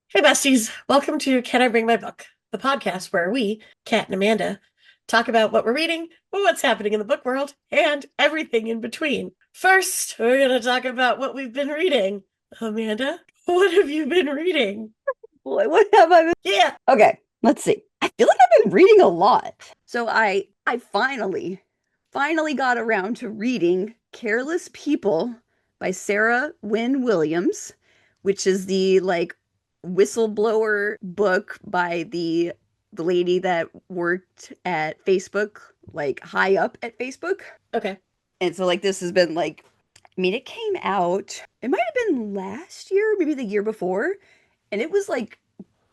Hey, besties. Welcome to Can I Bring My Book, the podcast where we, Kat and Amanda, talk about what we're reading, what's happening in the book world, and everything in between. First, we're going to talk about what we've been reading. Amanda, what have you been reading? What have I been? Yeah. Okay, let's see. I feel like I've been reading a lot. So I finally got around to reading Careless People by Sarah Wynn-Williams, which is the whistleblower book by the lady that worked at Facebook, like high up at Facebook. Okay. And so this has been it came out, it might have been last year, maybe the year before, and it was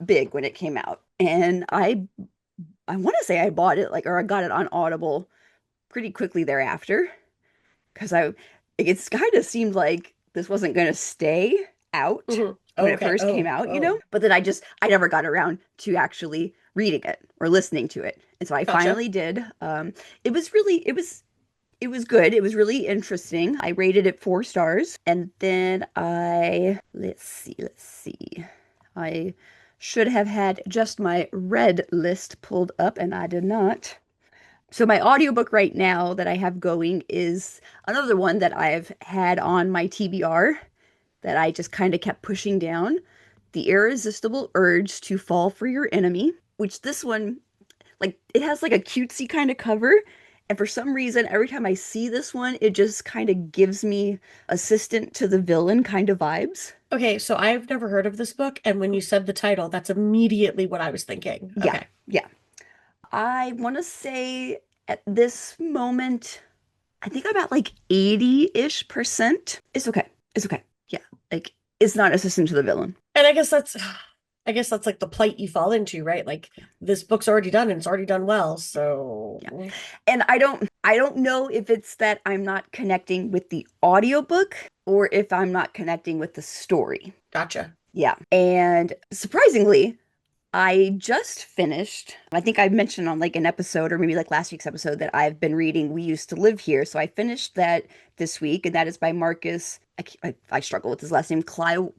big when it came out. And I want to say I bought it or I got it on Audible pretty quickly thereafter because I it's kind of seemed like this wasn't going to stay out when it Okay. first came out, Oh. but then I never got around to actually reading it or listening to it. And so I Gotcha. finally did. It was good. It was really interesting. I rated it 4 stars. And then let's see. I should have had just my read list pulled up and I did not. So my audiobook right now that I have going is another one that I've had on my TBR that I just kind of kept pushing down. The Irresistible Urge to Fall for Your Enemy, which this one, it has a cutesy kind of cover. And for some reason, every time I see this one, it just kind of gives me assistant to the villain kind of vibes. Okay, so I've never heard of this book, and when you said the title, that's immediately what I was thinking. Yeah, Okay. yeah. I want to say at this moment, I think I'm at 80-ish%. It's okay. It's okay. Yeah. It's not assistant to the villain. And I guess that's like the plight you fall into, right? Like Yeah. this book's already done and it's already done well. So Yeah. And I don't know if it's that I'm not connecting with the audiobook or if I'm not connecting with the story. gotcha. Yeah. And surprisingly, I just finished, I think I mentioned on an episode or maybe last week's episode that I've been reading We Used to Live Here. So I finished that this week, and that is by Marcus. I struggle with his last name, Clewer.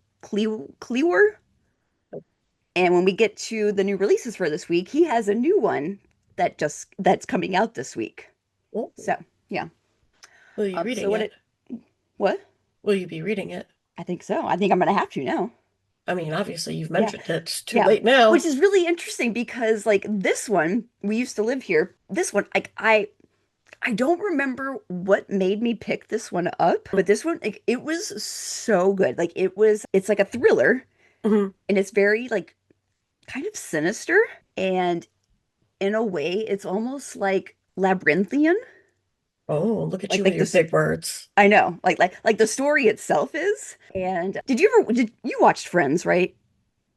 And when we get to the new releases for this week, he has a new one that's coming out this week. Oh, So yeah. will you be So reading it? what? Will you be reading it? I think so. I think I'm gonna have to now. I mean, obviously you've Yeah. mentioned it. It's too Yeah, late which now. is really interesting because this one, We Used to Live Here. This one, I don't remember what made me pick this one up, but this one, it was so good. It's like a thriller, Mhm. and it's very kind of sinister, and in a way, it's almost like labyrinthian. Oh, look at you with Like your this, big words. I know, like the story itself is. And did you watched Friends, right?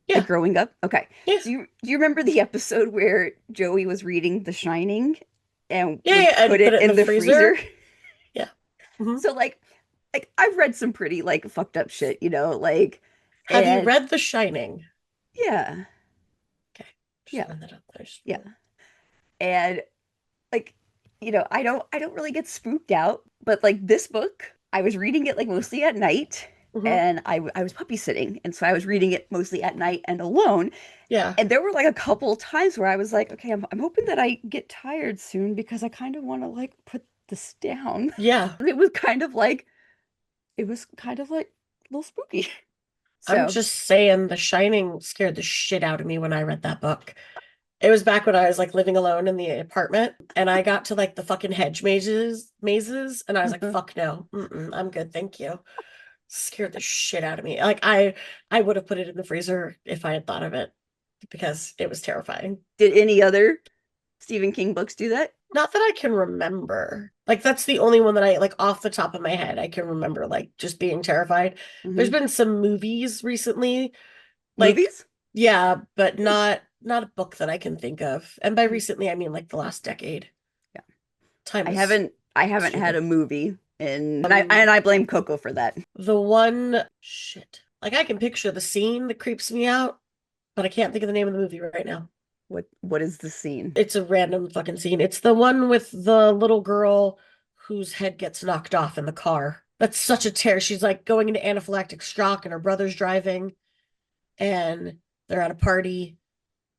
Like Yeah. growing up? Okay. Yeah. Do you remember the episode where Joey was reading The Shining and Yeah, would yeah. put And put it it in in the the freezer? freezer. Yeah. Hmm. So I've read some pretty fucked up shit, Have you and read The Shining? yeah, Okay. Just yeah, throwing that out there. yeah. And like, I don't really get spooked out, but this book, I was reading it mostly at night. Hmm. And I was puppy sitting, and so I was reading it mostly at night and alone. Yeah. And there were a couple times where I was like, okay, I'm hoping that I get tired soon because I kind of want to put this down. Yeah. It was kind of a little spooky. I'm So, just saying The Shining scared the shit out of me when I read that book. It was back when I was like living alone in the apartment and I got to like the fucking hedge mazes and I was like, fuck no. I'm good, thank you. Scared the shit out of me. I would have put it in the freezer if I had thought of it because it was terrifying. did any other Stephen King books do that? Not that I can remember. Like that's the only one that I like off the top of my head I can remember like just being terrified. There's Hmm. been some movies recently, like Movies? yeah, but Hmm. not a book that I can think of. And by Hmm. recently I mean like the last decade. Yeah. Time I is haven't I haven't had stupid. a movie and I blame Coco for that. The one shit. Like I can picture the scene that creeps me out, but I can't think of the name of the movie right now. What is the scene? It's a random fucking scene. It's the one with the little girl whose head gets knocked off in the car. That's such a tear. She's like going into anaphylactic shock and her brother's driving and They're at a party,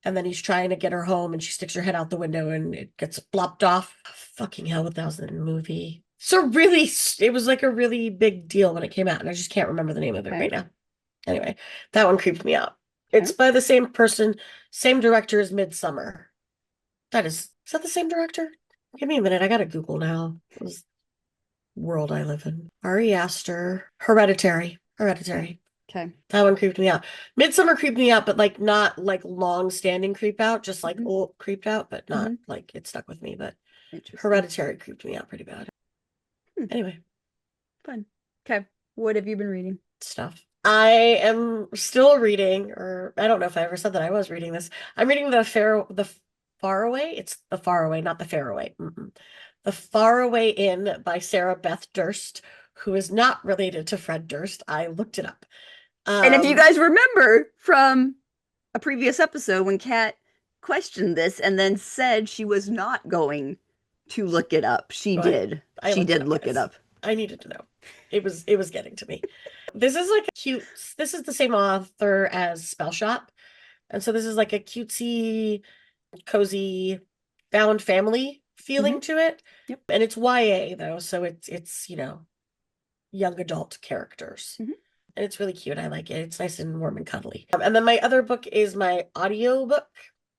and then he's trying to get her home, and she sticks her head out the window, and it gets blopped off. Fucking hell, that was in a movie. So really, it was like a really big deal when it came out, and I just can't remember the name of it right now. Anyway, that one creeped me out. It's by the same person, same director as Midsummer. Is that the same director? Give me a minute. I gotta Google now. This world I live in. Ari Aster. Hereditary. Okay. That one creeped me out. Midsummer creeped me out, but like not like long-standing creep out, just like old creeped out, but not like it stuck with me. But Hereditary creeped me out pretty bad. Anyway. Fun. Okay. What have you been reading? Stuff. I am still reading, or I don't know if I ever said that I was reading this. I'm reading the Faraway. It's the Faraway, not the Faraway. The Faraway Inn by Sarah Beth Durst, who is not related to Fred Durst. I looked it up. And if you guys remember from a previous episode when Kat questioned this and then said she was not going to look it up, she did. She did look it up. I needed to know. It was getting to me. This is like a cute. This is the same author as Spell Shop, and so this is like a cutesy, cozy, found family feeling to it. Yep. And it's YA though, so it's young adult characters. And it's really cute. I like it. It's nice and warm and cuddly. And then my other book is my audio book,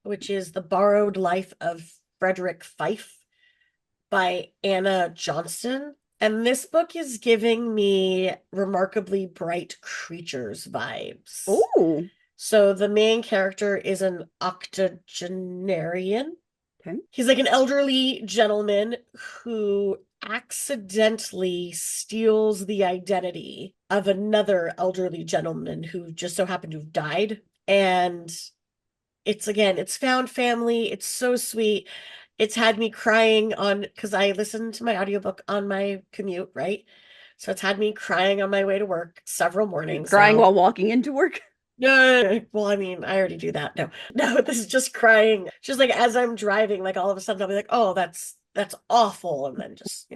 which is The Borrowed Life of Frederick Fife by Anna Johnston. And this book is giving me Remarkably Bright Creatures vibes. Oh. So the main character is an octogenarian. Okay. He's like an elderly gentleman who accidentally steals the identity of another elderly gentleman who just so happened to have died. And it's found family. It's so sweet. It's had me crying because I listened to my audiobook on my commute, right? So it's had me crying on my way to work several mornings. Crying while walking into work? No. Well, I mean, I already do that. No, this is just crying. Just like as I'm driving, like all of a sudden I'll be like, oh, that's awful. And then just,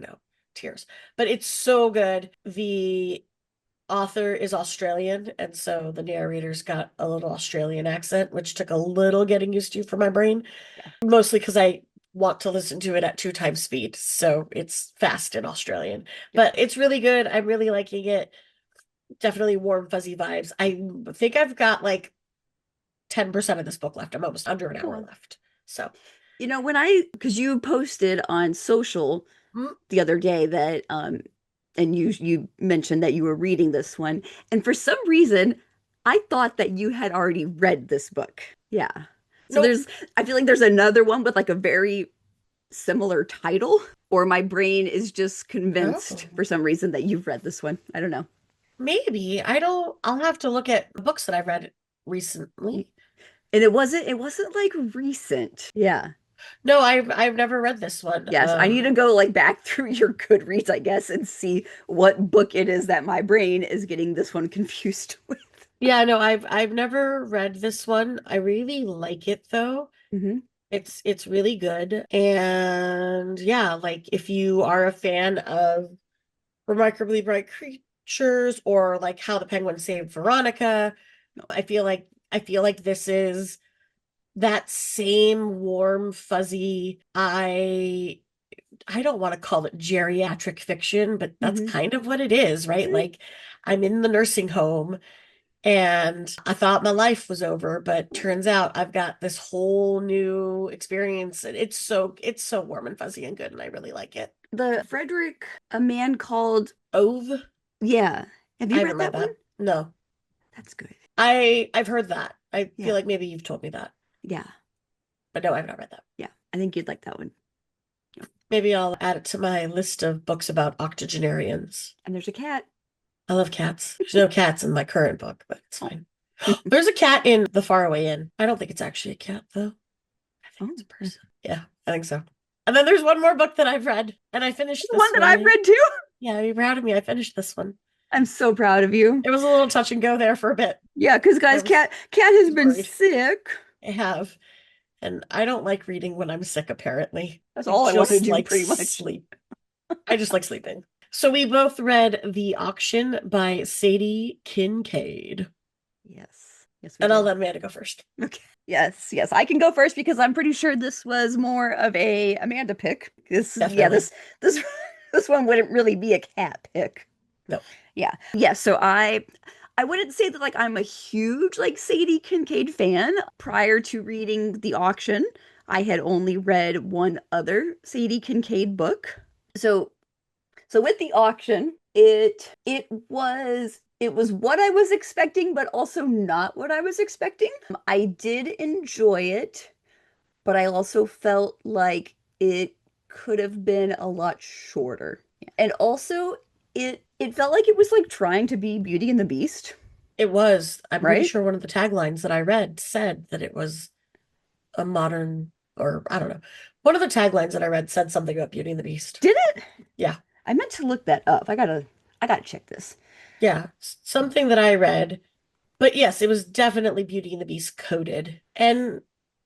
tears. But it's so good. The author is Australian, and so the narrator's got a little Australian accent, which took a little getting used to for my brain. Yeah. Mostly because I want to listen to it at 2 times speed, so it's fast in Australian. But it's really good. I'm really liking it. Definitely warm, fuzzy vibes. I think I've got like 10% of this book left. I'm almost under an hour left. So, because you posted on social the other day that and you mentioned that you were reading this one, and for some reason I thought that you had already read this book. Yeah. So I feel like there's another one with like a very similar title, or my brain is just convinced for some reason that you've read this one. I don't know. Maybe. I'll have to look at books that I've read recently. And it wasn't like recent. Yeah. No, I've never read this one. Yes, I need to go like back through your Goodreads, I guess, and see what book it is that my brain is getting this one confused with. Yeah, no, I've never read this one. I really like it though. It's really good. And yeah, like if you are a fan of Remarkably Bright Creatures or like How the Penguin Saved Veronica, I feel like this is that same warm, fuzzy, I don't want to call it geriatric fiction, but that's kind of what it is, right? Like I'm in the nursing home and I thought my life was over, but turns out I've got this whole new experience, and it's so warm and fuzzy and good, and I really like it. The Frederick, A Man Called Ove? Yeah. Have you read that one? No. That's good. I've heard that. I feel like maybe you've told me that. Yeah. But no, I've not read that. Yeah. I think you'd like that one. Maybe I'll add it to my list of books about octogenarians. And there's a cat. I love cats. There's no cats in my current book, but it's fine. There's a cat in The Faraway Inn. I don't think it's actually a cat, though. I think it's a person. Yeah, I think so. And then there's one more book that I've read, and I finished this one that I've read too. Yeah, you're proud of me. I finished this one. I'm so proud of you. It was a little touch and go there for a bit. Yeah, because guys, Kat has been sick. I have. And I don't like reading when I'm sick, apparently. That's all I want to do, pretty much. Sleep. I just like sleeping. So we both read The Auction by Sadie Kincaid. Yes. Yes, we And I'll did. let Amanda go first. Okay. Yes, yes. I can go first because I'm pretty sure this was more of a Amanda pick. Definitely. This this one wouldn't really be a cat pick. No. Yeah. Yeah, so I wouldn't say that like I'm a huge like Sadie Kincaid fan. Prior to reading The Auction, I had only read one other Sadie Kincaid book. So so with The Auction, it was what I was expecting, but also not what I was expecting. I did enjoy it, but I also felt like it could have been a lot shorter. And also it felt like it was like trying to be Beauty and the Beast, It was. I'm pretty right? sure one of the taglines that I read said that it was a modern, or I don't know. One of the taglines that I read said something about Beauty and the Beast. Did it? Yeah. I meant to look that up. I gotta check this. Yeah. Something that I read. But yes, it was definitely Beauty and the Beast coded. And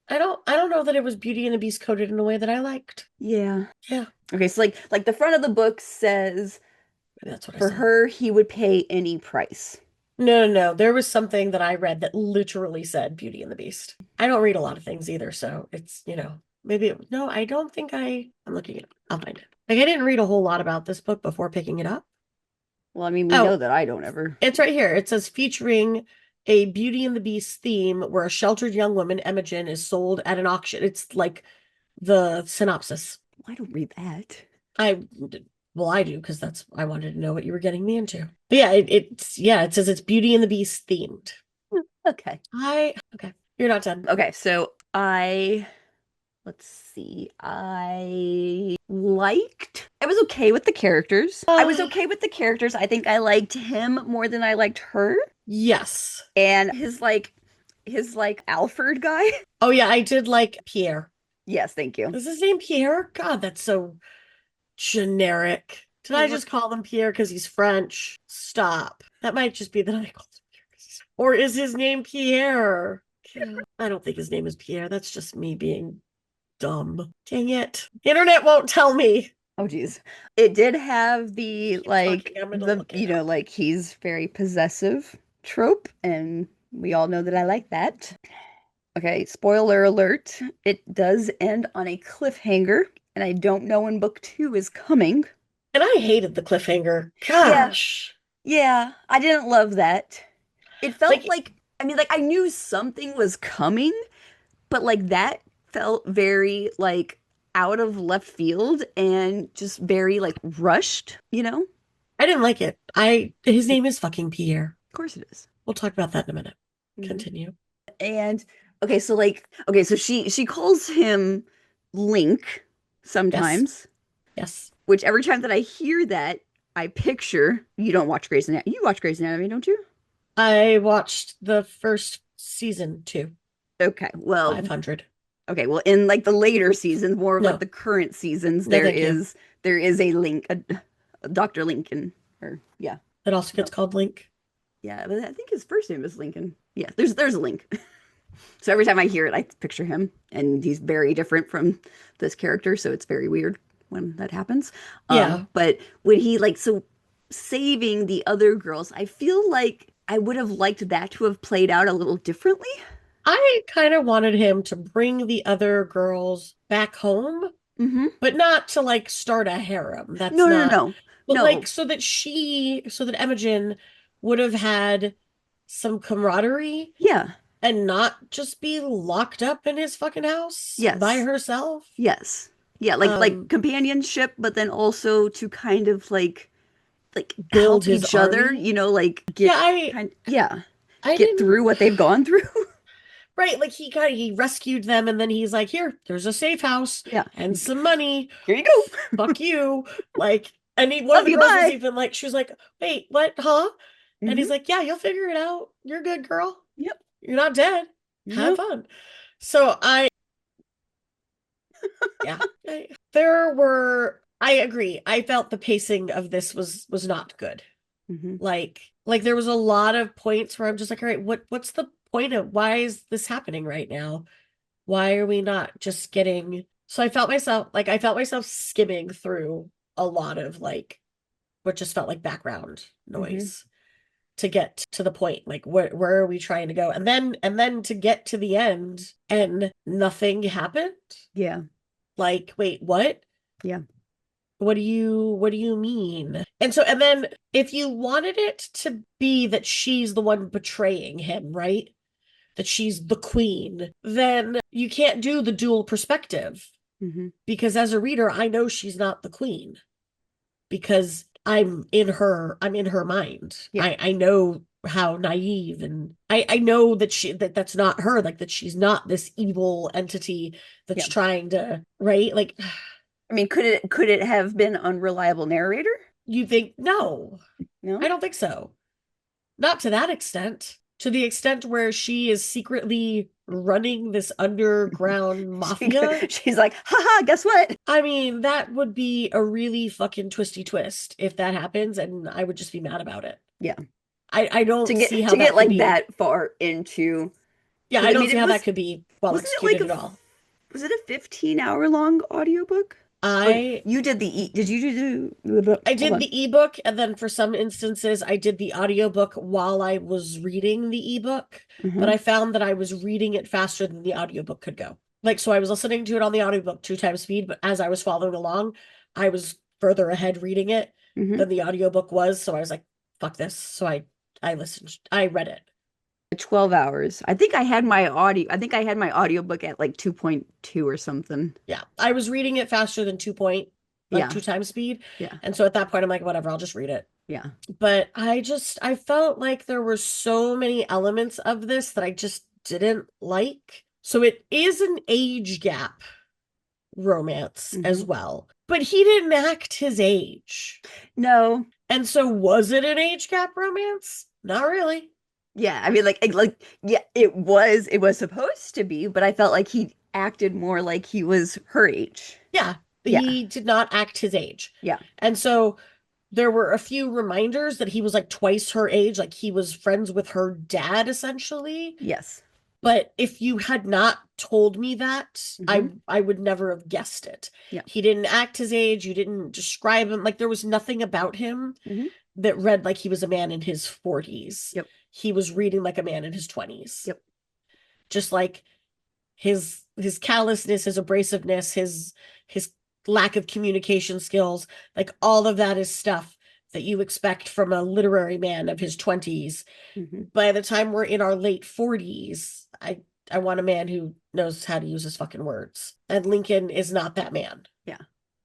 I don't know that it was Beauty and the Beast coded in a way that I liked. Yeah. Yeah. Okay, so like the front of the book says Maybe that's what I for saw. her he would pay any price. No, no, no. There was something that I read that literally said Beauty and the Beast. I don't read a lot of things either, so it's, maybe no, I don't think I'm looking it up. I'll find it. Like I didn't read a whole lot about this book before picking it up. Well, I mean, we know Oh, that I don't ever. it's right here. It says featuring a Beauty and the Beast theme where a sheltered young woman, Imogen, is sold at an auction. It's like the synopsis. I don't read that. I well, I do because that's I wanted to know what you were getting me into. But yeah, it says it's Beauty and the Beast themed. Okay. I okay. You're not done. Okay, so let's see. I was okay with the characters. I was Uh, okay with the characters. I think I liked him more than I liked her. yes. And his like Alfred guy. Oh yeah, I did like Pierre. Yes, thank you. Is his name Pierre? God, that's so generic. Did I just call him Pierre because he's French? Stop. That might just be that I called him Pierre 'cause or is his name Pierre? Yeah. I don't think his name is Pierre. That's just me being dumb. Dang it. Internet won't tell me. Oh geez. It did have the Keep talking. I'm gonna look it up. like he's very possessive trope, and we all know that I like that. Okay, spoiler alert. It does end on a cliffhanger, and I don't know when book two is coming. And I hated the cliffhanger. Yeah, Gosh. yeah, I didn't love that. It felt Like, like, I mean, like I knew something was coming, but like that felt very like out of left field and just very like rushed, you know? Of I didn't like it. His name is fucking Pierre. course it is. We'll talk about that in a minute. Mhm. Continue. And so she calls him Link Yes. sometimes, Yes. which every time that I hear that, I picture you don't watch Grey's Anatomy. You watch Grey's Anatomy, don't you? I watched the first season too, Okay, well, 500. okay, well, in like the later seasons, more of like No, the current seasons, no, thank you. there is a Link, a Dr. Lincoln, or yeah, It also no, gets called Link. yeah, but I think his first name is Lincoln. Yeah, there's a Link. So every time I hear it, I picture him, and he's very different from this character, so it's very weird when that happens. Yeah. But when he like so saving the other girls, I feel like I would have liked that to have played out a little differently. I kind of wanted him to bring the other girls back home, Mm-hmm. but not to like start a harem. That's No, no, no, not, no, but like no. so that Imogen would have had some camaraderie Yeah. and not just be locked up in his fucking house by Yes. herself. Yes. Yeah, like Um, companionship, but then also to kind of like build help his each other, army. like Yeah, I get through didn't what they've gone through. right, like he rescued them and then he's like, "Here, there's a safe house Yeah. and some money. Here you go. Fuck you." Like, and one of Love the you. girls was Bye. even like, she was like, "Wait, what, huh?" And he's Hmm. like, "Yeah, you'll figure it out. You're good, girl. Yep. You're not dead. Have Nope. fun." So yeah, I agree. I felt the pacing of this was not good. Hmm. Like there was a lot of points where I'm just like, all right, what's the point of why is this happening right now? Why are we not just getting so I felt myself skimming through a lot of like what just felt like background Hmm. noise to get to the point. Like where are we trying to go? And then to get to the end and nothing happened. Yeah. Like, wait, what? Yeah. What do you mean? And then if you wanted it to be that she's the one betraying him, right? That she's the queen, then you can't do the dual perspective. Because as a reader, I know she's not the queen because I'm in her mind. Yeah. I know how naive, and I know that's not her, like that she's not this evil entity that's Yeah. trying to, right? Like, I mean, could it have been unreliable narrator? you think, no, I No. don't think so. Not to that extent. To the extent where she is secretly running this underground mafia. She's like, haha, guess what? I mean, that would be a really fucking twisty twist if that happens, and I would just be mad about it. Yeah. I To don't see get how to that get could like be. that far into, Yeah, because I I don't mean see it how that could be well wasn't it like executed at all. was it a 15-hour long audiobook? Or I you did did you do I hold did on. the ebook, and then for some instances I did the audiobook while I was reading the ebook, but Hmm. I found that I was reading it faster than the audiobook could go. Like, so I was listening to it on the audiobook 2 times speed, but as I was following along, I was further ahead reading it Hmm. than the audiobook was, so I was like, fuck this. So I read it. 12 hours. I think I had my audiobook at like 2.2 or something. Yeah. I was reading it faster than Yeah. 2 times speed. Yeah. And so at that point I'm like, whatever, I'll just read it. Yeah. But I felt like there were so many elements of this that I just didn't like. So it is an age gap romance as Hmm. well. But he didn't act his age. No. And so was it an age gap romance? Not really. Yeah, I mean yeah, it was supposed to be, but I felt like he acted more like he was her age. Yeah, Yeah. he did not act his age. Yeah. And so there were a few reminders that he was like twice her age, like he was friends with her dad essentially. Yes. But if you had not told me that, I Hmm. I would never have guessed it. Yeah. He didn't act his age, you didn't describe him, like there was nothing about him Hmm. that read like he was a man in his 40s. Yep. He was reading like a man in his 20s. Yep. Just like his callousness, his abrasiveness, his lack of communication skills, like all of that is stuff that you expect from a literary man of his 20s. Hmm. By the time we're in our late 40s, I want a man who knows how to use his fucking words. And Lincoln is not that man. Yeah.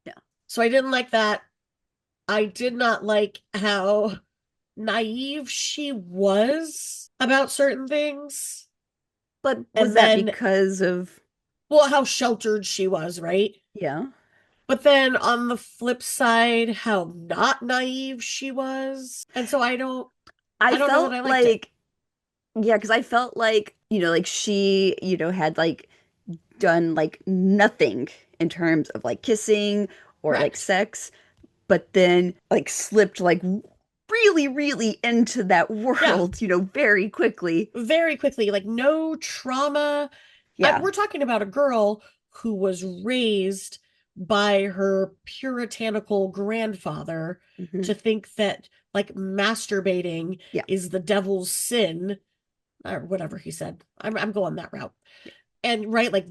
Yeah. So I didn't like that. I did not like how naive she was about certain things. But was And that then, because of, well, how sheltered she was, right? yeah. But then on the flip side, how not naive she was. And so I I don't know that felt I liked it. like, yeah, because I felt like, like she, had like done like nothing in terms of like kissing or like Correct. sex, but then like slipped like really, really into that Yeah, world, very quickly. very quickly, like no trauma. Yeah. We're talking about a girl who was raised by her puritanical grandfather Hmm. to think that like masturbating Yeah. is the devil's sin, or whatever he said. I'm going that route. Yeah. And right, like,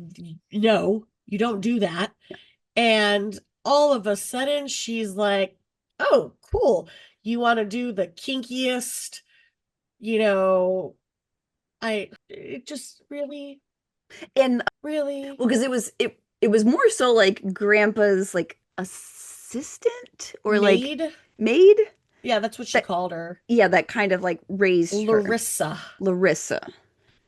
no, you don't do that. Yeah. And all of a sudden she's like, oh, cool. You want to do the kinkiest, you know, it just really, And really well, because it was more so like grandpa's like assistant or like made. maid Yeah, that's what she that, called her. yeah, that kind of like raised her, Larissa. Larissa.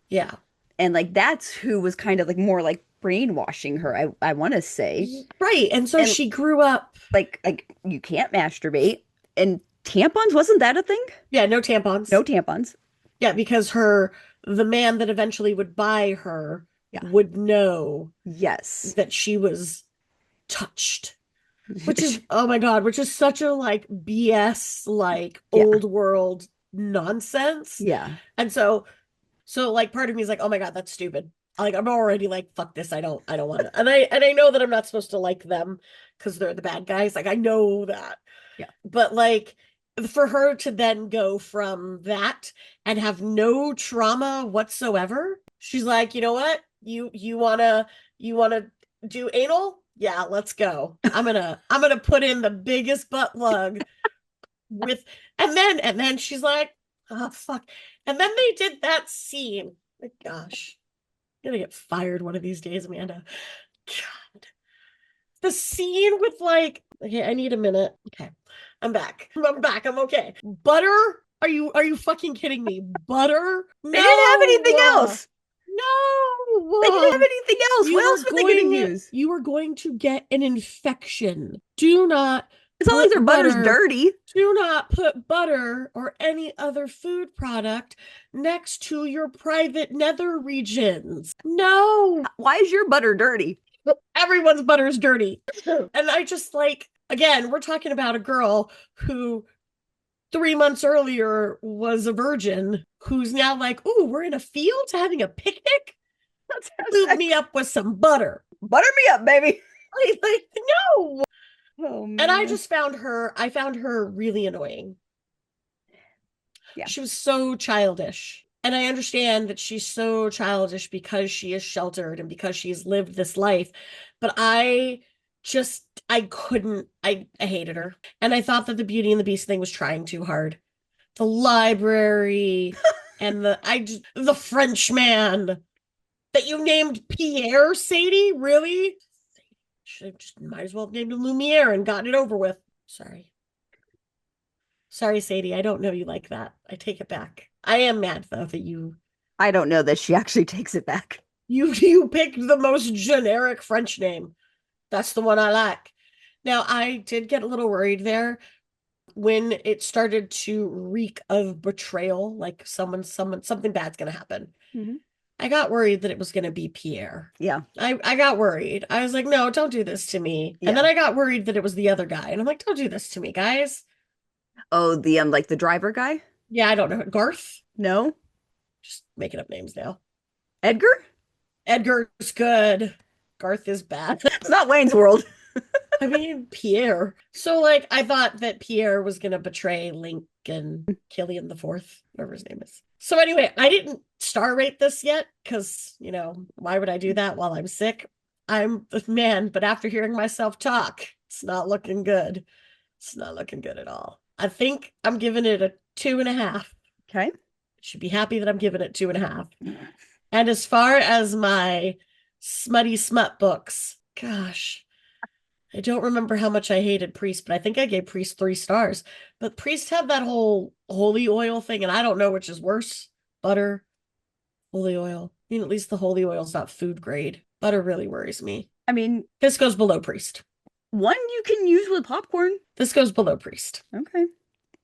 Yeah. And like that's who was kind of like more like brainwashing her, I want to say. Right. And so And she grew up. like you can't masturbate, and tampons, wasn't that a thing? Yeah, no No tampons. tampons. Yeah, because the man that eventually would buy her Yeah. would know Yes. that she was touched, which is, oh my God, which is such a like BS, like Yeah. old world nonsense. Yeah. And so like part of me is like, oh my God, that's stupid. Like I'm already like, fuck this. I don't want to. And I know that I'm not supposed to like them because they're the bad guys. Like I know that. Yeah. But like for her to then go from that and have no trauma whatsoever. She's like, you know what? You wanna do anal? Yeah, let's go. I'm gonna put in the biggest butt lug with and then she's like, oh fuck. And then they did that scene. My gosh. I'm gonna get fired one of these days, Amanda. God. The scene with like, okay, I need a minute. Okay. I'm back. I'm back. I'm okay. Butter? Are you fucking kidding me? Butter? They didn't have anything No. else. No. They didn't have anything else. What else were they going to use? You are going to get an infection. Do not As long as their butter's dirty. Do not put butter or any other food product next to your private nether regions. No. Why is your butter dirty? Everyone's butter is dirty. And I just like, again, we're talking about a girl who 3 months earlier was a virgin, who's now like, ooh, we're in a field having a picnic. Lube me up with some butter. Butter me up, baby. Like, no. Oh, man. And I found her really annoying. Yeah. She was so childish. And I understand that she's so childish because she is sheltered and because she's lived this life. But I hated her. And I thought that the Beauty and the Beast thing was trying too hard. The library and the Frenchman that you named Pierre, Sadie? Really? Should have just might as well have named him Lumiere and gotten it over with. Sorry. Sorry, Sadie. I don't know you like that. I take it back. I am mad though that you. I don't know that she actually takes it back. You picked the most generic French name. That's the one I like. Now, I did get a little worried there when it started to reek of betrayal, like something bad's gonna happen. Mm-hmm. I got worried that it was gonna be Pierre. Yeah. I got worried. I was like, no, don't do this to me. Yeah. And then I got worried that it was the other guy. And I'm like, don't do this to me, guys. Oh, the like the driver guy? Yeah, I don't know. Garth? No. Just making up names now. Edgar? Edgar's good. Garth is bad. It's not Wayne's World. I mean, Pierre. So, like, I thought that Pierre was going to betray Link and Killian the Fourth, whatever his name is. So, anyway, I didn't star rate this yet because, why would I do that while I'm sick? I'm the man, but after hearing myself talk, it's not looking good. It's not looking good at all. I think I'm giving it a 2.5. Okay. Should be happy that I'm giving it 2.5. And as far as my smutty smut books, gosh, I don't remember how much I hated Priest, but I think I gave Priest 3 stars. But Priest had that whole holy oil thing, and I don't know which is worse. Butter, holy oil. I mean, at least the holy oil's not food grade. Butter really worries me. I mean, this goes below Priest. One you can use with popcorn. This goes below Priest. Okay.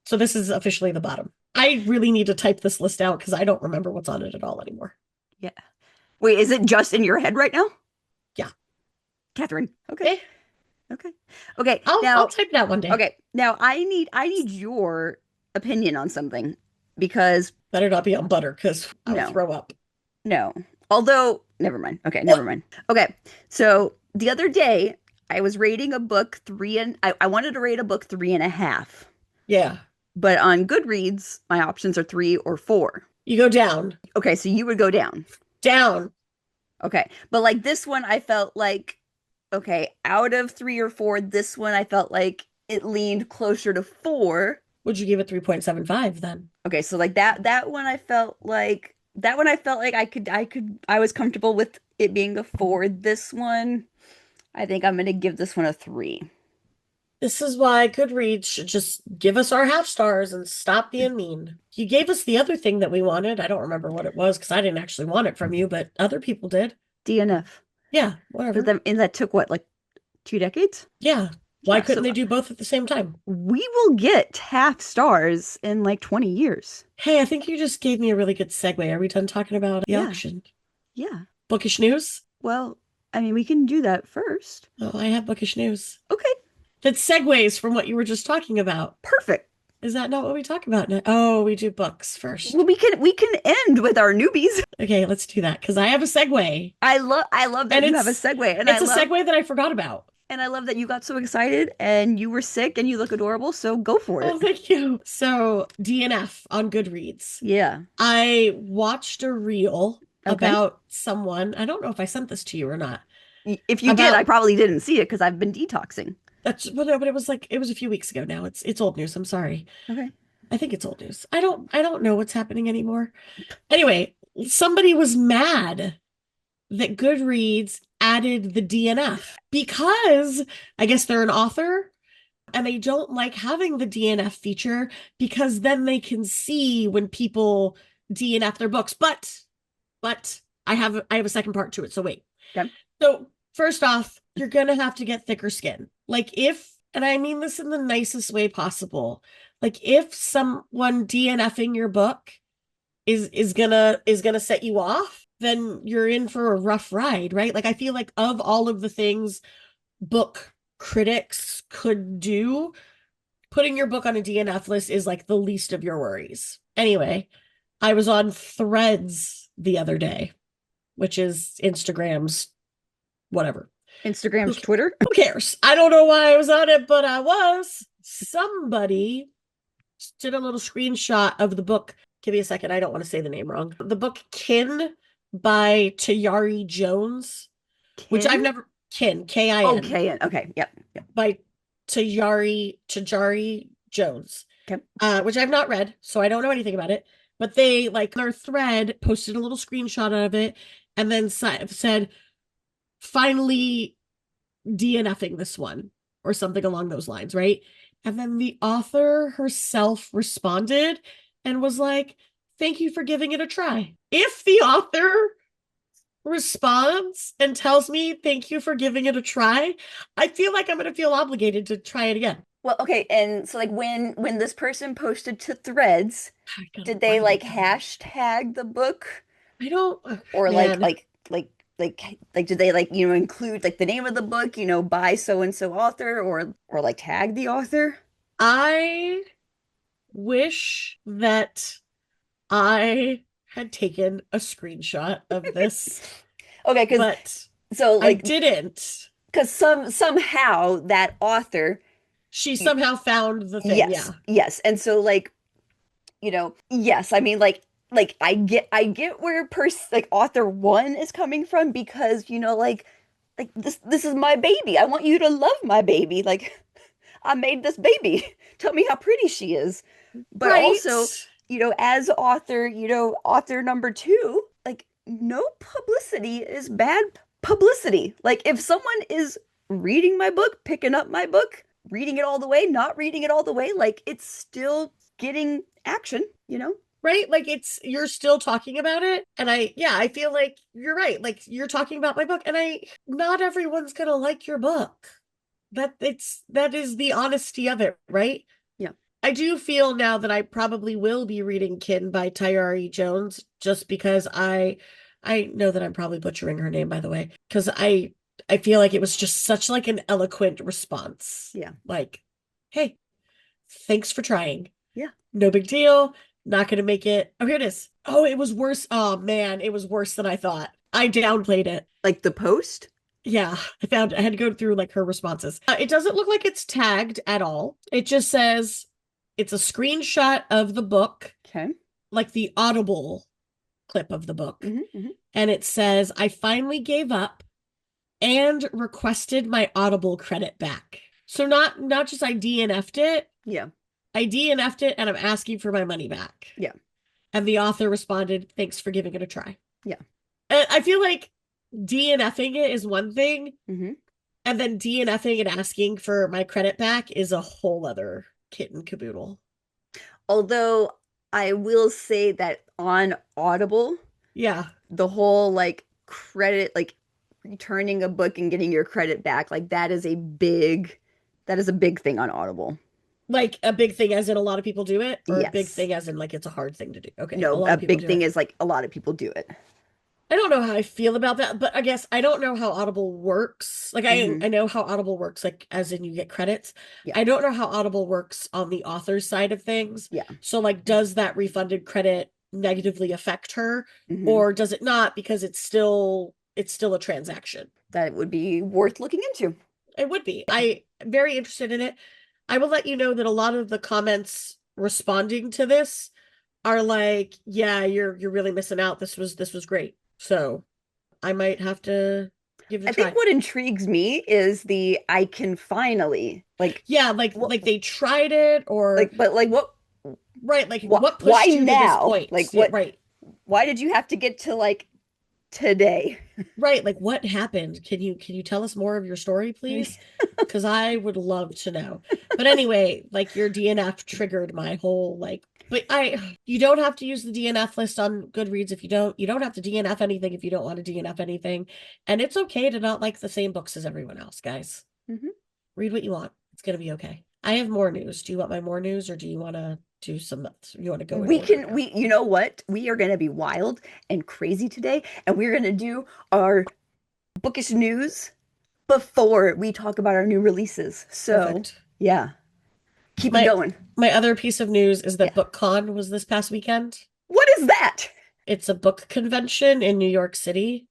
So this is officially the bottom. I really need to type this list out because I don't remember what's on it at all anymore. Yeah. Wait, is it just in your head right now? Yeah. Catherine. Okay. Okay. I'll type it out one day. Okay. Now I need your opinion on something because better not be on butter because I'll throw up. No. Although, never mind. Okay, never mind. Okay. So the other day I was rating a book I wanted to rate a book 3.5. Yeah. But on Goodreads, my options are 3 or 4. You go down. Okay, so you would go down. Down. Okay. But like this one, I felt like, okay, out of 3 or 4, this one I felt like it leaned closer to 4. Would you give it 3.75 then? Okay, so like that one I felt like I was comfortable with it being a 4. This one, I think I'm gonna give this one a 3. This is why Goodreads should just give us our half stars and stop being mean. You gave us the other thing that we wanted. I don't remember what it was because I didn't actually want it from you, but other people did. DNF. Yeah, whatever. And that took what, like 2 decades? Yeah. Why couldn't they do both at the same time? We will get half stars in like 20 years. Hey, I think you just gave me a really good segue. Are we done talking about the auction? Yeah. Bookish news? Well, I mean, we can do that first. Oh, I have bookish news. Okay. That segues from what you were just talking about. Perfect. Is that not what we talk about now? Oh, we do books first. Well, we can end with our newbies. Okay, let's do that because I have a segue. I love that you have a segue, and it's a segue that I forgot about. And I love that you got so excited and you were sick and you look adorable, so go for Oh, it. thank you. So, DNF on Goodreads. Yeah. I watched a reel Okay. about someone. I don't know if I sent this to you or not. If you did, I About probably didn't see it because I've been detoxing. that's but no, but it was like it was a few weeks ago now. It's old news. I'm sorry. Okay. I think it's old news. I don't know what's happening anymore. Anyway, somebody was mad that Goodreads added the DNF because I guess they're an author and they don't like having the DNF feature because then they can see when people DNF their books. But I have a second part to it. So wait. Okay. So first off, you're gonna have to get thicker skin. Like if, and I mean this in the nicest way possible, like if someone DNFing your book is gonna set you off, then you're in for a rough ride, right? Like I feel like of all of the things book critics could do, putting your book on a DNF list is like the least of your worries. Anyway, I was on Threads the other day, which is Instagram's whatever. Who, Instagram's Twitter. who cares? I don't know why I was on it, but I was. Somebody did a little screenshot of the book. Give me a second. I don't want to say the name wrong. The book Kin by Tayari Jones, which I've Kin? never Kin, Okay. Okay. Yep. Yep. by Tayari Jones, Okay. which I've not read, so I don't know anything about it. But they like their thread posted a little screenshot of it, and then said, "Finally DNFing this one," or something along those lines, right? And then the author herself responded and was like, "Thank you for giving it a try." If the author responds and tells me thank you for giving it a try, I feel like I'm going to feel obligated to try it again. Well, okay, and so like when this person posted to Threads, I gotta did they find like it now. hashtag the book I don't, or man. like did they like include like the name of the book, by so and so author or like tag the author? I wish that I had taken a screenshot of this, Okay, because but so I like didn't. because somehow that author, She somehow found the thing. yes, Yeah. yes, and so like yes, I mean like I get where like author one is coming from because like this is my baby. I want you to love my baby. Like I made this baby. Tell me how pretty she is. But Right. also, as author, author number two, like no publicity is bad publicity. Like if someone is reading my book, picking up my book, reading it all the way, not reading it all the way, like it's still getting action. Right. Like you're still talking about it. And yeah, I feel like you're right. Like you're talking about my book, and not everyone's going to like your book. That is the honesty of it, right? Yeah. I do feel now that I probably will be reading Kin by Tayari Jones just because I know that I'm probably butchering her name, by the way, because I feel like it was just such like an eloquent response. Yeah. Like, hey, thanks for trying. Yeah. No big deal. Not gonna make it. Oh, here it is. Oh, it was worse. Oh man, it was worse than I thought. I downplayed it. Like the post? Yeah, I had to go through like her responses. It doesn't look like it's tagged at all. It just says it's a screenshot of the book, Okay. like the Audible clip of the book. Hmm. And it says, "I finally gave up and requested my Audible credit back." So not just I DNF'd it, Yeah. I DNF'd it and I'm asking for my money back. Yeah. And the author responded, "Thanks for giving it a try." Yeah. And I feel like DNFing it is one thing, Hmm. and then DNFing and asking for my credit back is a whole other kit and caboodle. Although I will say that on Audible, Yeah. the whole like credit, like returning a book and getting your credit back, like that is a big thing on Audible. Like a big thing as in a lot of people do it, or a big Yes. thing as in like it's a hard thing to do. Okay, a No, lot a of people big do thing it. is like a lot of people do it. I don't know how I feel about that, but I guess I don't know how Audible works. Like Hmm. I know how Audible works, like as in you get credits. Yeah. I don't know how Audible works on the author's side of things. Yeah. So like does that refunded credit negatively affect her, Hmm. or does it not because it's still a transaction? That would be worth looking into. It would be. I am very interested in it. I will let you know that a lot of the comments responding to this are like, yeah, you're really missing out. This was great. So I might have to give it a I think try. what intrigues me is the I can finally Yeah, what like they tried it or but like right, like what what why pushed you to this now? point? Yeah, right. Why did you have to get to like today? Right, like what happened? Can you tell us more of your story, please? Because I would love to know. But anyway, like your DNF triggered my whole like but I you don't have to use the DNF list on Goodreads if you don't have to DNF anything if you don't want to DNF anything. And it's okay to not like the same books as everyone else, guys. Mhm. Read what you want. It's gonna be okay. I have more news. Do you want my more news or do you want to go in order here? You know what? We are going to be wild and crazy today, and we're going to do our bookish news before we talk about our new releases. So, Perfect. yeah, keep it My going. my other piece of news is Yeah. that BookCon was this past weekend. What is that? It's a book convention in New York City,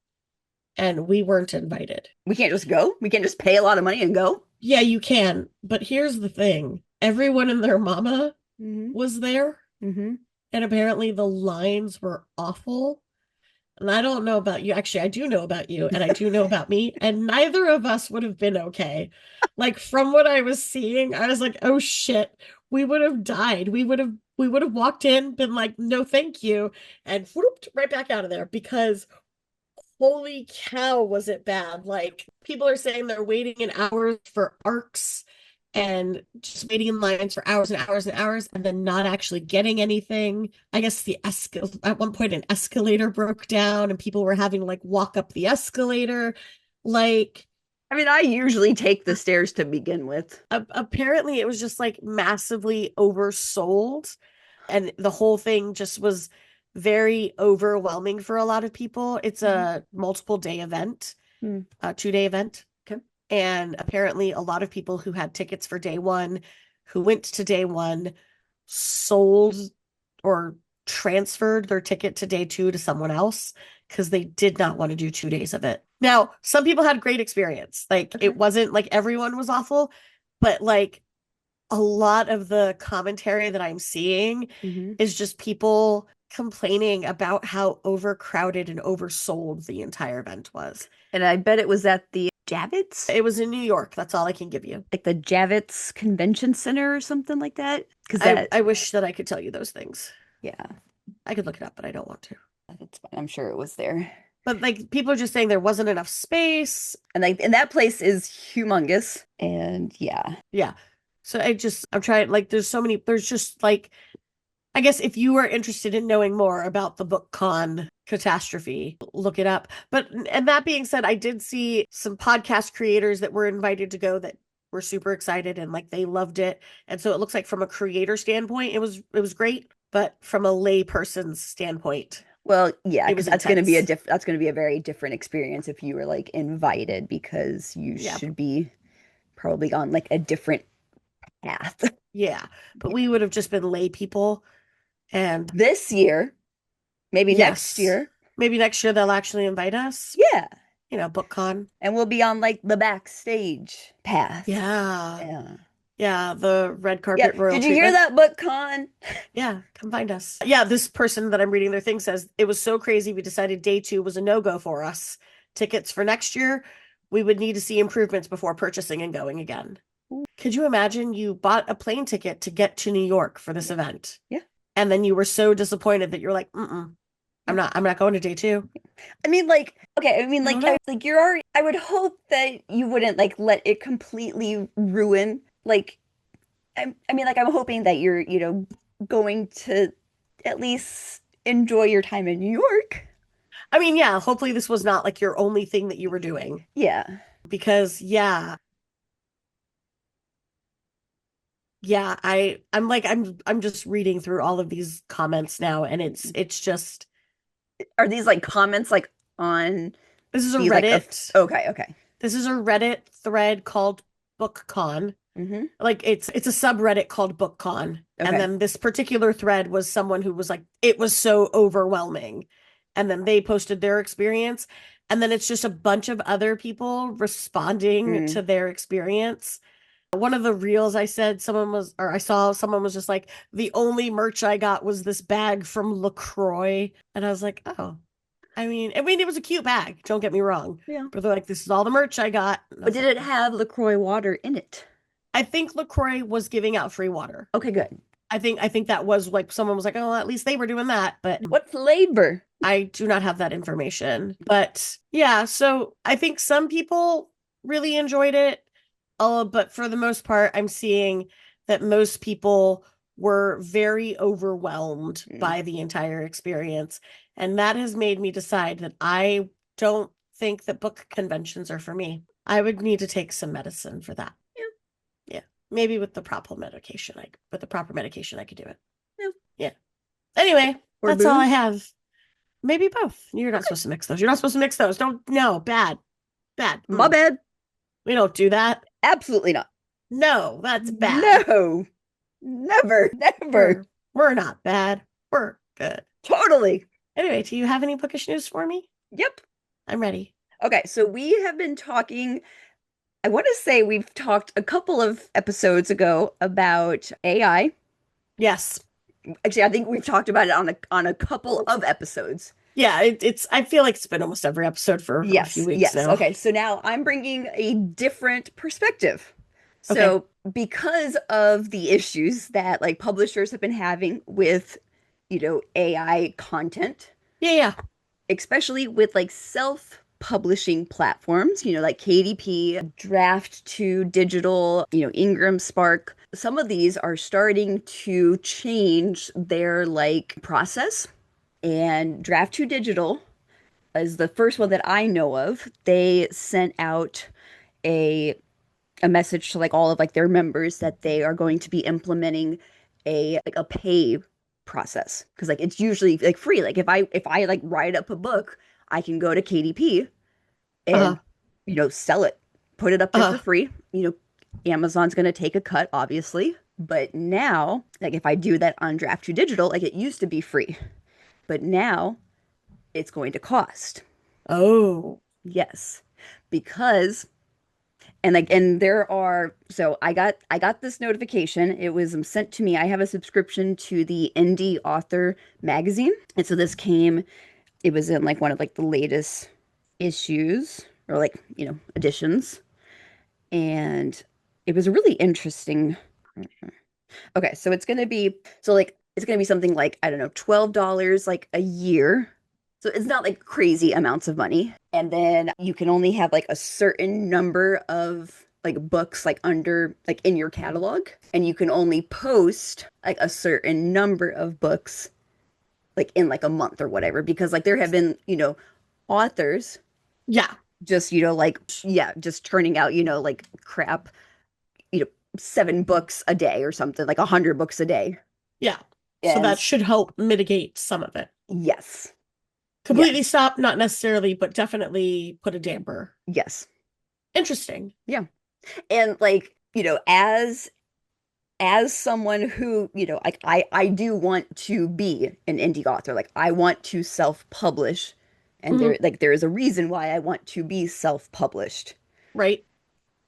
and we weren't invited. We can't just go. We can't just pay a lot of money and go. Yeah, you can, but here's the thing. Everyone and their mama Mm-hmm. was there, Mm-hmm. and apparently the lines were awful. And I don't know about you. Actually, I do know about you, and I do know about me, and neither of us would have been okay. Like from what I was seeing, I was like, "Oh shit, we would have died. We would have walked in, been like, no, thank you, and whooped right back out of there because holy cow, was it bad? Like people are saying they're waiting in hours for arcs and just waiting in lines for hours and hours and hours and then not actually getting anything. I guess at one point an escalator broke down and people were having to like walk up the escalator. Like I mean, I usually take the stairs to begin with. apparently it was just like massively oversold and the whole thing just was very overwhelming for a lot of people. It's Mhm. a multiple day event, Mm. a 2 day event. Okay. And apparently a lot of people who had tickets for day one, who went to day one, sold or transferred their ticket to day two to someone else because they did not want to do 2 days of it. Now, some people had great experience. Like Okay. it wasn't like everyone was awful, but like a lot of the commentary that I'm seeing Mm-hmm. is just people complaining about how overcrowded and oversold the entire event was. And I bet it was at the Javits, It was in New York. That's all I can give you. like the Javits Convention Center or something like that. Because I wish that I could tell you those things. yeah, I could look it up, but I don't want to. that's fine. I'm sure it was there. But like people are just saying there wasn't enough space. And that place is humongous. And yeah. Yeah. So I'm trying like there's just like I guess if you are interested in knowing more about the BookCon catastrophe, look it up. But and that being said, I did see some podcast creators that were invited to go that were super excited and like they loved it. And so it looks like from a creator standpoint, it was great, but from a lay person's standpoint, Well, yeah, it because was intense. that's going to be a very different experience if you were like invited because you Yeah. should be probably on like a different path. Yeah. But Yeah. we would have just been lay people and This year, maybe next yes, year. maybe next year they'll actually invite us, Yeah. BookCon. And we'll be on like the backstage path. Yeah. Yeah. Yeah, the red Yeah. carpet royal Did you hear treatment. that, BookCon? Yeah, come find us. Yeah, this person that I'm reading their thing says it was so crazy we decided day two was a no-go for us. Tickets for next year, we would need to see improvements before purchasing and going again. Could you imagine you bought a plane ticket to get to New York for this event? Yeah. And then you were so disappointed that you're like, Yeah. I'm not going to day two. I mean, like, okay, I mean, I don't like, know. like you're already, I would hope that you wouldn't like let it completely ruin, like, I mean, like, I'm hoping that you're, going to at least enjoy your time in New York. I mean, yeah, hopefully this was not like your only thing that you were doing Yeah. because yeah, I'm just reading through all of these comments now and it's just Are these like comments like on this is a these like Reddit. okay, okay. This is a Reddit thread called BookCon. Mm-hmm. Like it's a subreddit called BookCon. And Okay. then this particular thread was someone who was like, it was so overwhelming. And then they posted their experience. and then it's just a bunch of other people responding Mm. to their experience. One of the reels I said I saw someone was just like, the only merch I got was this bag from LaCroix. And I was like, oh, it was a cute bag. Don't get me wrong. Yeah. But they're like, this is all the merch I got. And I But was did like, it have LaCroix water in it? I think LaCroix was giving out free water. Okay, good. I think that was like someone was like, oh, at least they were doing that. But What flavor? I do not have that information. But yeah, so I think some people really enjoyed it. But for the most part, I'm seeing that most people were very overwhelmed by the entire experience. And that has made me decide that I don't think that book conventions are for me. I would need to take some medicine for that. Yeah. Maybe with the proper medication, I could do it. Yeah. Anyway, Or that's all I booze? have. Maybe both. You're not supposed to mix those. You're not supposed to mix those. Don't, no, bad. Bad. My bad. We don't do that. Absolutely not. No, that's bad. No. Never. Never. We're not bad. We're good. Totally. Anyway, do you have any bookish news for me? Yep. I'm ready. Okay, so we have been talking. I want to say we've talked a couple of episodes ago about AI. Yes. Actually, I think we've talked about it on a couple of episodes. Yeah, it's. I feel like it's been almost every episode for a few weeks now. Okay, so now I'm bringing a different perspective. So because of the issues that like publishers have been having with, AI content, Yeah. especially with like self-publishing platforms, like KDP, Draft to Digital, Ingram Spark. Some of these are starting to change their like process. And Draft to Digital is the first one that I know of. They sent out a message to like all of like their members that they are going to be implementing a pay process, because like it's usually like free. Like if I like write up a book, I can go to KDP and sell it, put it up there for free. Amazon's going to take a cut, obviously, but now like if I do that on Draft to Digital, like it used to be free, but now it's going to cost. Oh. Yes, because there are, so I got this notification. It was sent to me. I have a subscription to the Indie Author magazine. And so it was in like one of like the latest issues or like, editions. And it was really interesting. Okay, so it's going to be something like, I don't know, $12 like a year. So it's not like crazy amounts of money. And then you can only have like a certain number of like books like under like in your catalog. And you can only post like a certain number of books like in like a month or whatever. Because like there have been, authors. Yeah. Just, just turning out, like crap, 7 books a day or something, like 100 books a day. Yeah. So that should help mitigate some of it. Yes. Completely stop, not necessarily, but definitely put a damper. Yes. Interesting. Yeah. And like, as someone who, like I do want to be an indie author. Like I want to self-publish, and there is a reason why I want to be self-published. Right.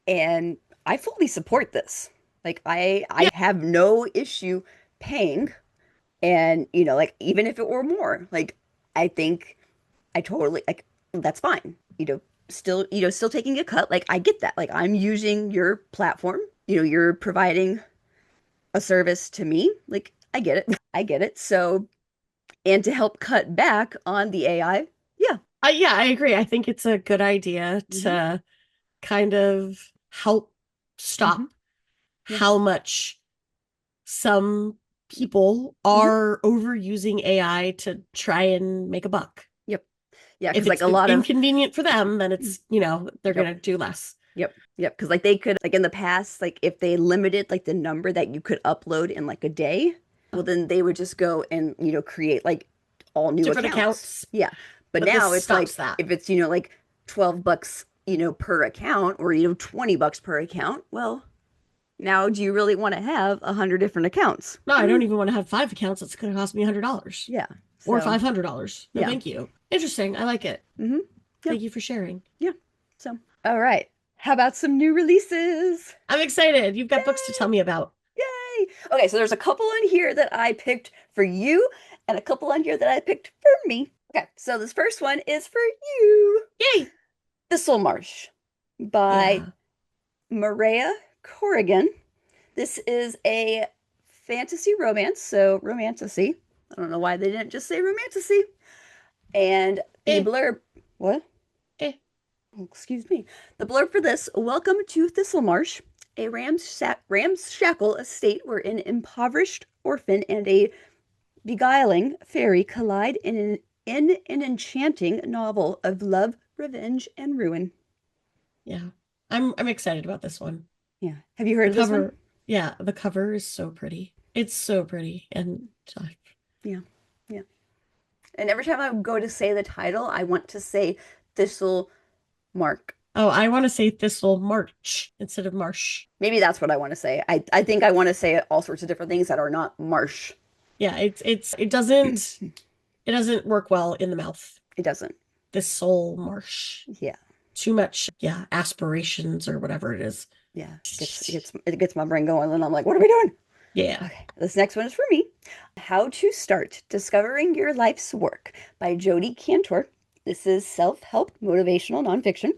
And I fully support this. Like I have no issue paying, and like even if it were more, like I think I totally like that's fine. Still taking a cut. Like I get that. Like I'm using your platform. You're providing a service to me. Like I get it. I get it. So, and to help cut back on the AI. Yeah. Yeah, I agree. I think it's a good idea to kind of help stop how much some people are overusing AI to try and make a buck. Yep. Yeah, if because like it's a lot of inconvenient for them, then it's they're gonna do less. Yep. Because like they could, like in the past, like if they limited like the number that you could upload in like a day, well then they would just go and create like all new different accounts. Yeah. But now it's like that. if it's like $12 per account, or $20 per account, well, now do you really want to have 100 different accounts? No, I don't even want to have 5 accounts. It's going to cost me $100. Yeah. Or $500. No, yeah. Thank you. Interesting. I like it. Yeah. Thank you for sharing. Yeah. So, all right. How about some new releases? I'm excited. You've got books to tell Yay! me about. Yay! Okay, so there's a couple in here that I picked for you and a couple on here that I picked for me. Okay, so this first one is for you. Yay! Thistle Marsh by Yeah. Maria Corrigan. This is a fantasy romance, so romantasy. I don't know why they didn't just say romantasy. And the Eh, blurb, what? eh. Oh, excuse me. The blurb for this: Welcome to Thistlemarsh, a ramshackle estate where an impoverished orphan and a beguiling fairy collide in an enchanting novel of love, revenge, and ruin. Yeah. I'm excited about this one. Yeah. Have you heard The of this one? cover, yeah, the cover is so pretty. It's so pretty. And Yeah. Yeah. And every time I go to say the title, I want to say Thistle Mark. oh, I want to say Thistle March instead of Marsh. Maybe that's what I want to say. I think I want to say all sorts of different things that are not marsh. Yeah, it doesn't work well in the mouth. It doesn't. Thistle Marsh. Yeah. Too much, yeah, aspirations or whatever it is. Yeah. It gets my brain going and I'm like, what are we doing? Yeah. Okay. This next one is for me. How to Start Discovering Your Life's Work by Jodi Cantor. This is self-help motivational nonfiction.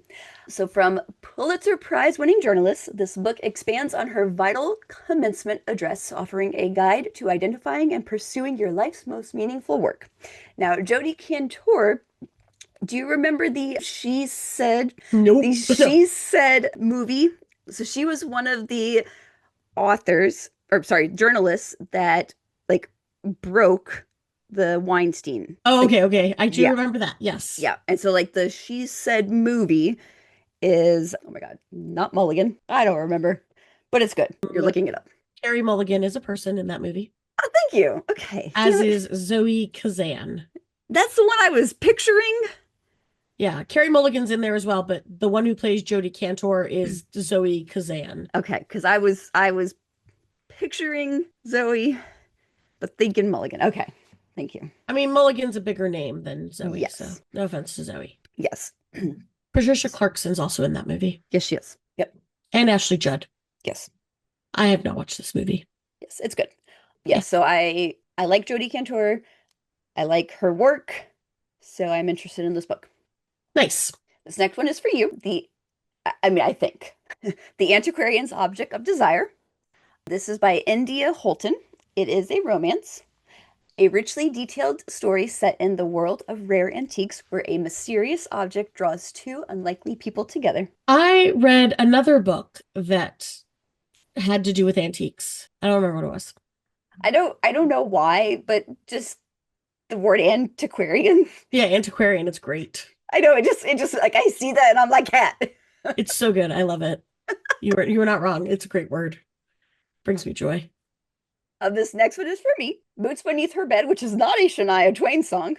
So, from Pulitzer Prize-winning journalist, this book expands on her vital commencement address, offering a guide to identifying and pursuing your life's most meaningful work. Now, Jodi Cantor, do you remember Nope. the She Said movie? So she was one of the authors, or sorry, journalists that like broke the Weinstein. Oh, Like, okay. I do yeah, remember that. Yes. yeah. And so like the She Said movie is, oh my God, not Mulligan. I don't remember, but it's good. You're looking it up. Carrie Mulligan is a person in that movie, Oh, thank you. Okay. as Damn it. is Zoe Kazan. That's the one I was picturing. Yeah, Carrie Mulligan's in there as well, but the one who plays Jodi Cantor is Zoe Kazan. Okay, because I was picturing Zoe, but thinking Mulligan. Okay. Thank you. I mean, Mulligan's a bigger name than Zoe, so Yes. no offense to Zoe. Yes. Patricia Clarkson's also in that movie, Yes, she is. Yep. and Ashley Judd. Yes. I have not watched this movie. Yes, it's good. Yes, so I like Jodi Cantor. I like her work, so I'm interested in this book. Nice. This next one is for you. I think The Antiquarian's Object of Desire. This is by India Holton. It is a romance, a richly detailed story set in the world of rare antiques where a mysterious object draws two unlikely people together. I read another book that had to do with antiques. I don't remember what it was. I don't know why, but just the word antiquarian. Yeah, Antiquarian. It's great. I know it just like I see that and I'm like, cat. It's so good. I love it. You were not wrong. It's a great word. Brings me joy. This next one is for me. Boots Beneath Her Bed, which is not a Shania Twain song.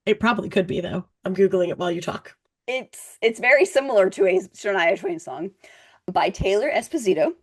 It probably could be though. I'm Googling it while you talk. It's very similar to a Shania Twain song by Taylor Esposito.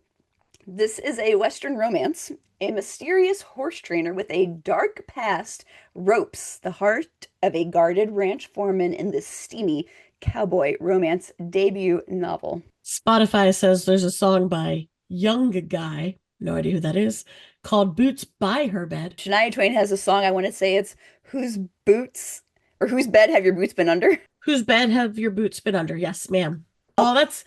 This is a Western romance. A mysterious horse trainer with a dark past ropes the heart of a guarded ranch foreman in this steamy cowboy romance debut novel. Spotify says there's a song by Young Guy, no idea who that is, called Boots by Her Bed. Shania Twain has a song, I want to say it's Whose Boots or Whose Bed Have Your Boots Been Under? Whose bed have your boots been under? Yes, ma'am. Oh, that's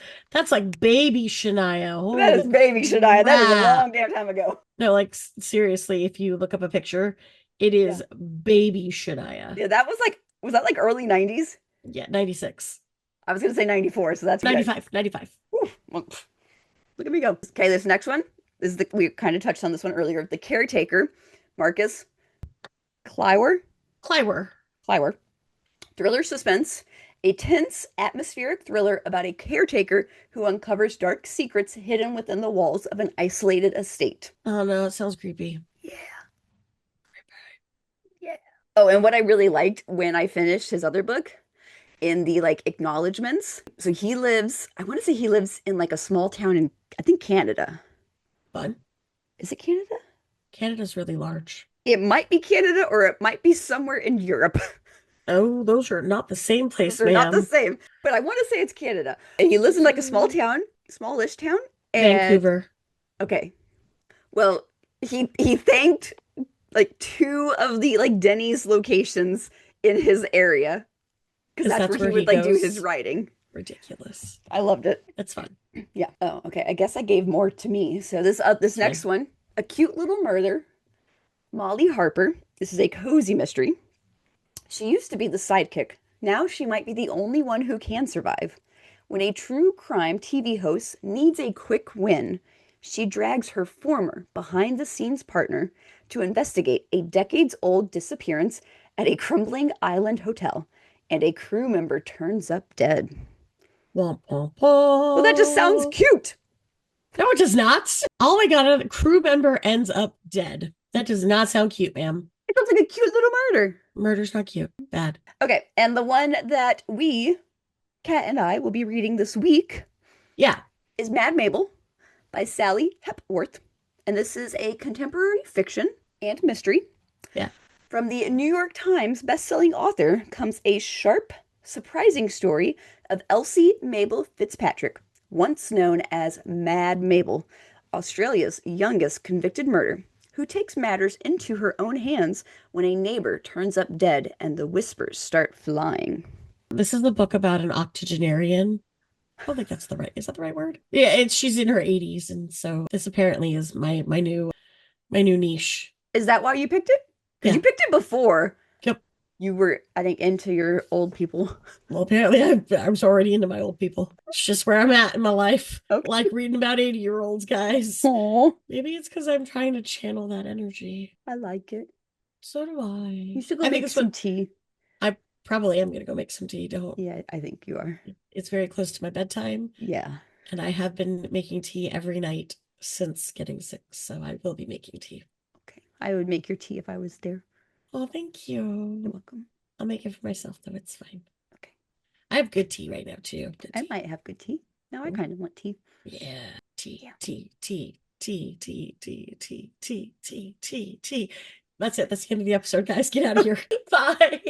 like baby Shania. Holy That is baby Shania. That is a crap. long damn time ago. No, like seriously, if you look up a picture, it is baby Shania. Yeah, was that like early 90s? Yeah, 96. I was gonna say 94, so that's good. 95, 95. Whew. Well, look at me go. Okay, this next one is we kind of touched on this one earlier. The Caretaker, Marcus Clywer. Clywer. Thriller suspense. A tense, atmospheric thriller about a caretaker who uncovers dark secrets hidden within the walls of an isolated estate. Oh no, it sounds creepy. Yeah. Yeah. Oh, and what I really liked when I finished his other book in the like acknowledgments. So I want to say he lives in like a small town in, I think, Canada. Fun. Is it Canada? Canada's really large. It might be Canada or it might be somewhere in Europe. Oh, those are not the same place, They're not the ma'am. same, but I want to say it's Canada. And he lives in like a small Mm, town, smallish town. And Vancouver. okay, well, he thanked like two of the like Denny's locations in his area because Because that's where that's he where he would like do his goes. writing. Ridiculous. I loved it. It's fun. Yeah. Oh, okay. I guess I gave more to me. So this It's next fine. one, A Cute Little Murder, Molly Harper. This is a cozy mystery. She used to be the sidekick. Now she might be the only one who can survive. When a true crime TV host needs a quick win, she drags her former behind the scenes partner to investigate a decades old disappearance at a crumbling island hotel, and a crew member turns up dead. Womp womp Well, that just sounds womp. cute. No, it does not. Oh my God, a crew member ends up dead. That does not sound cute, ma'am. It sounds like a cute little murder. Murder's not cute. Bad. Okay, and the one that Kat and I, will be reading this week Yeah. is Mad Mabel by Sally Hepworth. And this is a contemporary fiction and mystery. Yeah. From the New York Times bestselling author comes a sharp, surprising story of Elsie Mabel Fitzpatrick, once known as Mad Mabel, Australia's youngest convicted murderer, who takes matters into her own hands when a neighbor turns up dead and the whispers start flying. This is the book about an octogenarian. I don't think that's the right. Is that the right word? Yeah, she's in her 80s, and so this apparently is my new niche. Is that why you picked it? Because Yeah. you picked it before. Yep. You were, I think, into your old people. Well, apparently I was already into my old people. It's just where I'm at in my life. Okay. Like reading about 80-year-olds, guys. Aw, Maybe it's because I'm trying to channel that energy. I like it. So do You I. should go I think make it's some what tea. I probably am gonna go make some tea. Don't. Yeah, I think you are. It's very close to my bedtime, Yeah. and I have been making tea every night since getting sick, so I will be making tea. Okay. I would make your tea if I was there. Oh, thank You're you. welcome. I'll make it for myself, though. It's fine. Okay. I have good tea right now, too. Good I tea. might have good tea. Now I Mm. kind of want tea. Yeah. Tea, Yeah. tea, tea, tea, tea, tea, tea, tea, tea, tea, tea. That's it. That's the end of the episode, guys. Get out of here. Bye.